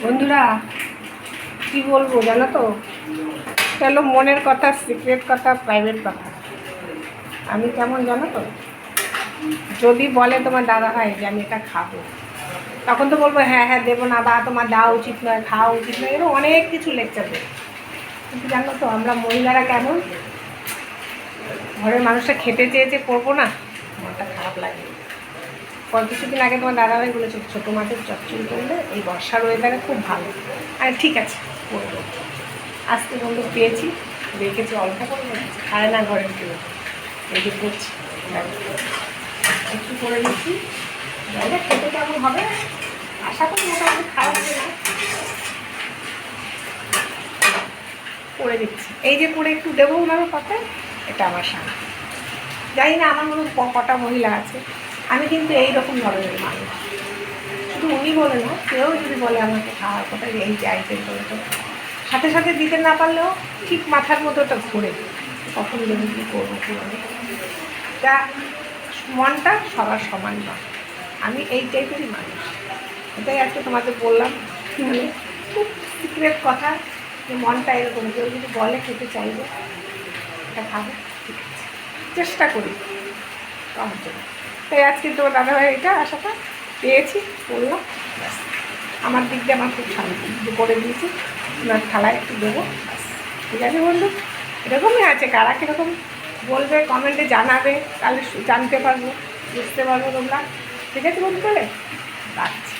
বন্ধুরা কি বলবো জানো তো, চলো মনের কথা, সিক্রেট কথা, প্রাইভেট কথা। আমি কেমন জানো তো, যদি বলে তোমার দাদা ভাই যে আমি এটা খাবো, তখন তো বলবো হ্যাঁ হ্যাঁ দেবো না, বা তোমার দেওয়া উচিত নয়, খাওয়া উচিত নয়, এরকম অনেক কিছু লেকচার দেবে। কিন্তু জানো তো আমরা মহিলারা কেমন, ঘরের মানুষটা খেতে চেয়েছে করবো না, মনটা খারাপ লাগে। কিছুদিন আগে তোমার দাদাভাই বলেছিল ছোটো মাছের চচ্চড়ি করলে এই বর্ষার ওয়েদারে খুব ভালো। আর ঠিক আছে করবো। আজকে বন্ধু পেয়েছি, রেখেছি অল্প করে রেখেছি, খায় না ঘরের কেউ, রেখে করছি একটু করে দিচ্ছি। জায়গা খেতে কেমন হবে আশা করি মোটামুটি খারাপ হবে না, করে দিচ্ছি। এই যে করে একটু দেবো ওনার কথায়, এটা আমার সামনে। জানি না আমার মতো কটা মহিলা আছে, আমি কিন্তু এইরকম ধরনের মানুষ। শুধু উনি বলে না, কেউ যদি বলে আমাকে খাওয়ার কথা এই যে আইটেম করে, তো সাথে সাথে দিতে না পারলেও ঠিক মাথার মতো ওটা ঘুরে কখন দেবো, কী করবো কীভাবে। তা মনটা সবার সমান নয়, আমি এই টাইপেরই মানুষ। এটাই আজকে তোমাদের বললাম, মানে খুব সিক্রেট কথা, যে মনটা এরকম। কেউ যদি বলে খেতে চাইবে, এটা খাবো, ঠিক আছে, চেষ্টা করি আমার জন্য। তাই আজকে তোমার দাদাভাই এটা আশাটা পেয়েছি, বললাম, ব্যাস আমার দিক দিয়ে আমার খুব শান্তি। করে দিয়েছি, ওনার থালায় একটু দেবো, ব্যাস। ঠিক আছে বন্ধু, এরকমই আছে। কারা কীরকম বলবে কমেন্টে জানাবে, তাহলে জানতে পারবো, বুঝতে পারবো তোমরা। ঠিক আছে বন্ধু, করে রাখছি।